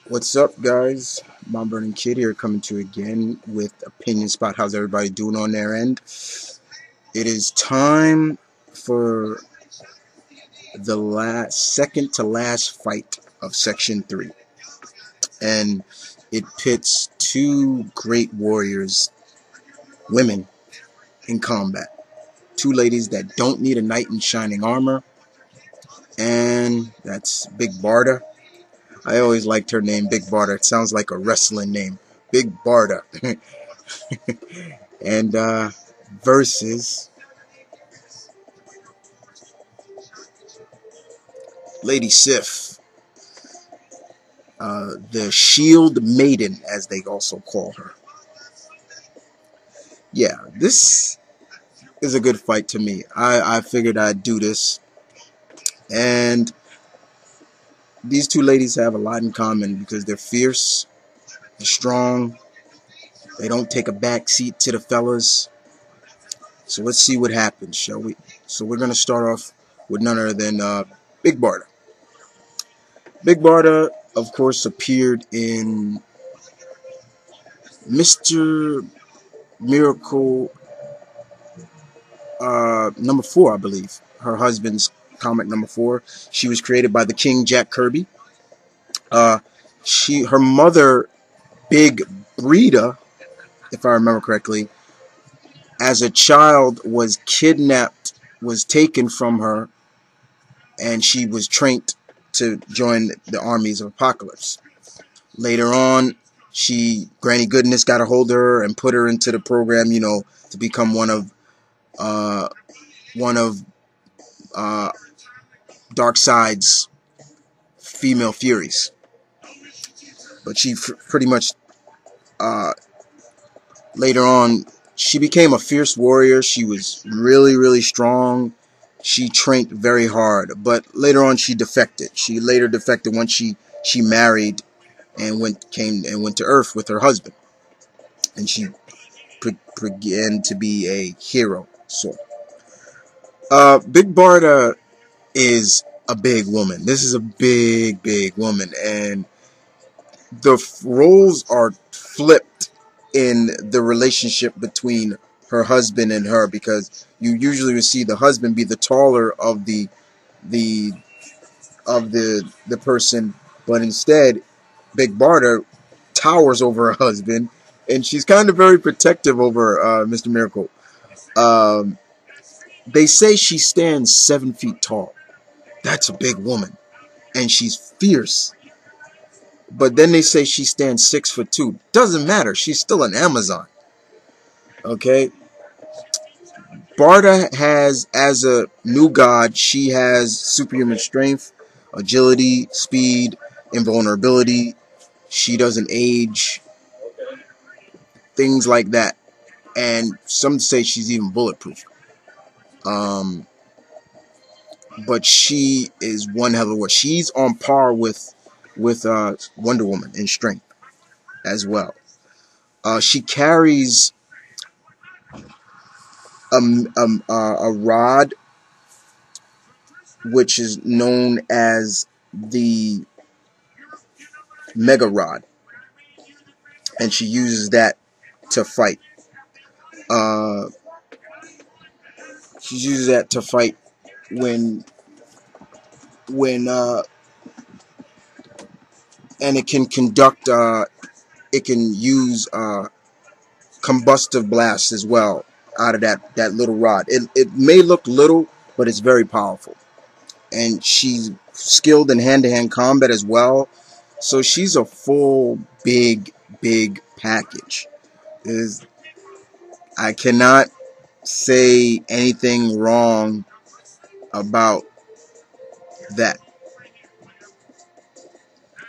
What's up, guys? Mount Vernon Kid here, coming to you again with opinions about how's everybody doing on their end. It is time for the second to last fight of Section 3, and it pits two great warriors, women in combat. Two ladies that don't need a knight in shining armor, and that's Big Barda. I always liked her name, Big Barda. It sounds like a wrestling name, Big Barda. and versus Lady Sif, the Shield Maiden, as they also call her. Yeah, this is a good fight to me. I figured I'd do this, and these two ladies have a lot in common because they're fierce, they're strong, they don't take a back seat to the fellas. So let's see what happens, shall we? So we're going to start off with none other than Big Barda. Big Barda, of course, appeared in Mr. Miracle number 4, I believe. Her husband's comic number 4. She was created by the King Jack Kirby. Her mother, Big Breda, if I remember correctly, as a child was kidnapped, was taken from her, and she was trained to join the armies of Apocalypse. Later on, Granny Goodness got a hold of her and put her into the program, to become one of Darkseid's female Furies. But she pretty much later on, she became a fierce warrior. She was really, really strong. She trained very hard, but later on she defected. She later defected once she married and went to Earth with her husband, and she began to be a hero. So, Big Barda is a big woman. This is a big, big woman, and the roles are flipped in the relationship between her husband and her, because you usually would see the husband be the taller of the person, but instead Big Barda towers over her husband, and she's kind of very protective over Mr. Miracle. They say she stands 7 feet tall. That's a big woman, and she's fierce. But then they say she stands 6'2". Doesn't matter. She's still an Amazon. Okay. Barda has, as a new god, she has superhuman strength, agility, speed, invulnerability. She doesn't age. Things like that. And some say she's even bulletproof. But she is one hell of a warrior. She's on par with Wonder Woman in strength as well. She carries a rod, which is known as the Mega Rod, and she uses that to fight. She uses that to fight when and it can conduct. It can use combustive blasts as well out of that little rod. It may look little, but it's very powerful. And she's skilled in hand-to-hand combat as well. So she's a full, big package. I cannot say anything wrong about that.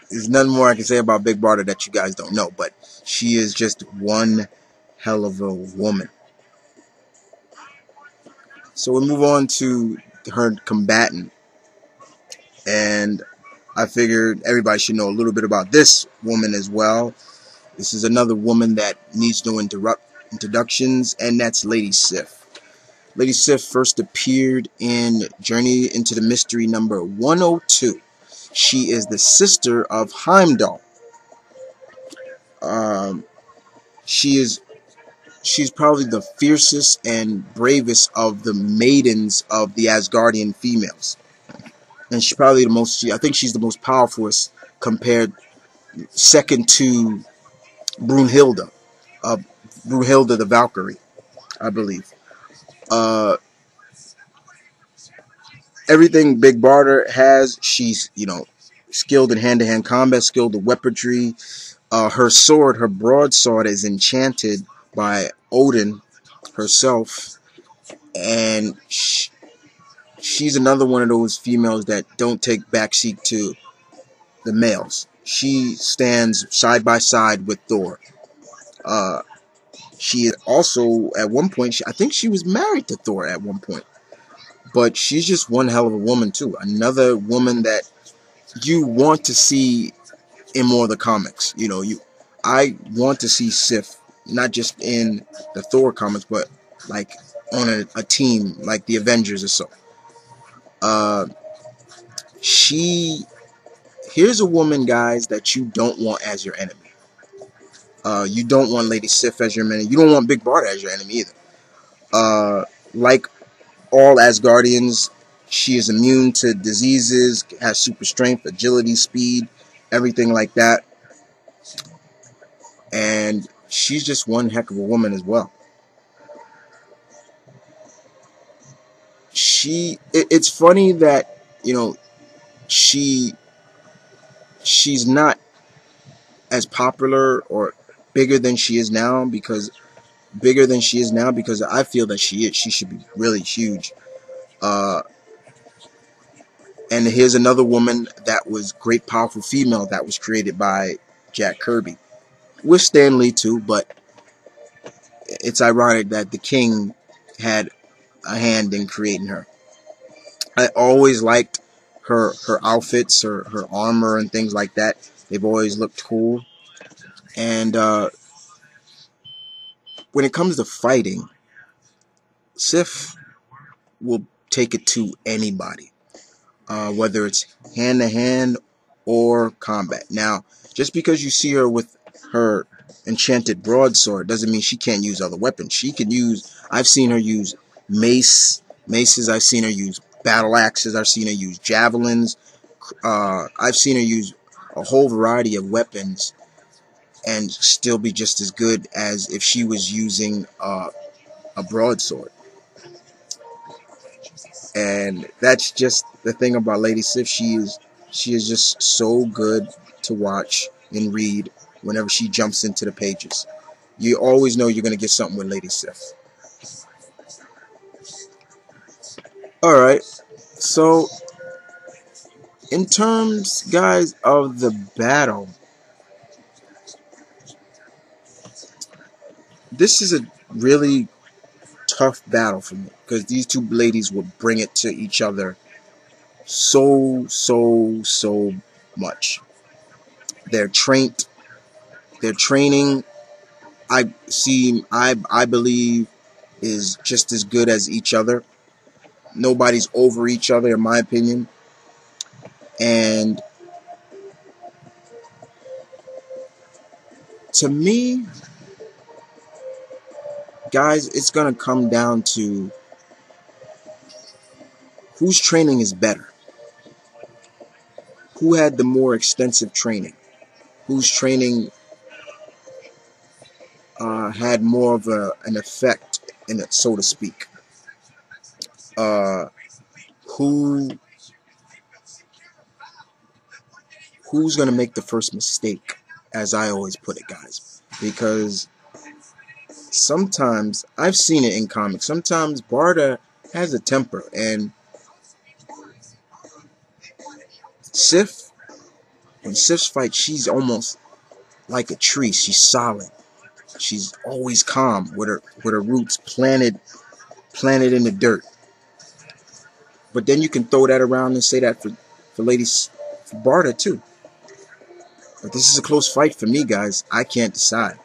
There's nothing more I can say about Big Barda that you guys don't know, but she is just one hell of a woman. So we move on to her combatant, and I figured everybody should know a little bit about this woman as well. This is another woman that needs no introductions, and that's Lady Sif. Lady Sif first appeared in Journey into the Mystery number 102. She is the sister of Heimdall. Um, she is she's probably the fiercest and bravest of the maidens of the Asgardian females, and she's probably the most. I think she's the most powerful, compared second to Brunhilde, uh, Brunhilde the Valkyrie, I believe. Uh, Everything Big Barda has, she's skilled in hand-to-hand combat, skilled in weaponry. Her sword, her broadsword, is enchanted by Odin herself, and she's another one of those females that don't take backseat to the males. She stands side by side with Thor. Uh, she is also at one point. I think she was married to Thor at one point, but she's just one hell of a woman too. Another woman that you want to see in more of the comics. I want to see Sif not just in the Thor comics, but like on a team like the Avengers or so. Uh, she Here's a woman, guys, that you don't want as your enemy. You don't want Lady Sif as your enemy. You don't want Big Barda as your enemy either. Like all Asgardians, she is immune to diseases, has super strength, agility, speed, everything like that. And she's just one heck of a woman as well. It's funny that, she she's not as popular or bigger than she is now, because I feel that she should be really huge. Uh, and here's another woman that was great, powerful female that was created by Jack Kirby with Stan Lee too, but it's ironic that the King had a hand in creating her. I always liked her outfits, her armor and things like that. They've always looked cool. And when it comes to fighting, Sif will take it to anybody, whether it's hand to hand or combat. Now, just because you see her with her enchanted broadsword doesn't mean she can't use other weapons. She can use. I've seen her use maces. I've seen her use battle axes. I've seen her use javelins. I've seen her use a whole variety of weapons and still be just as good as if she was using a broadsword. And that's just the thing about Lady Sif. She is just so good to watch and read whenever she jumps into the pages. You always know you're going to get something with Lady Sif. Alright, so in terms, guys, of the battle, this is a really tough battle for me, because these two ladies will bring it to each other so much. Their trained their training, I believe, is just as good as each other. Nobody's over each other, in my opinion. And to me, guys, it's gonna come down to whose training is better, who had the more extensive training, whose training had more of an effect in it, so to speak. Uh, who who's gonna make the first mistake, as I always put it, guys? Because sometimes I've seen it in comics. Sometimes Barda has a temper, and Sif, when Sif's fight, she's almost like a tree. She's solid. She's always calm with her roots planted in the dirt. But then you can throw that around and say that for ladies, for Barda too. But this is a close fight for me, guys. I can't decide.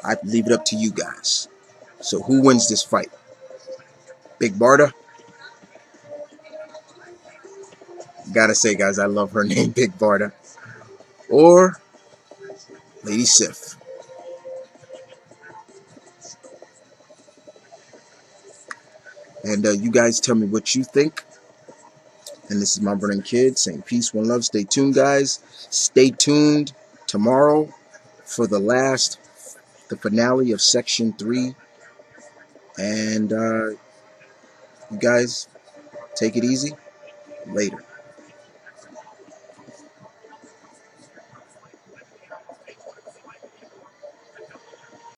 I leave it up to you guys. So who wins this fight? Big Barda? Gotta say, guys, I love her name, Big Barda. Or Lady Sif. And you guys tell me what you think. And this is my Burning Kid saying peace, one love. Stay tuned, guys. Stay tuned tomorrow for the finale of Section 3. And you guys, take it easy. Later.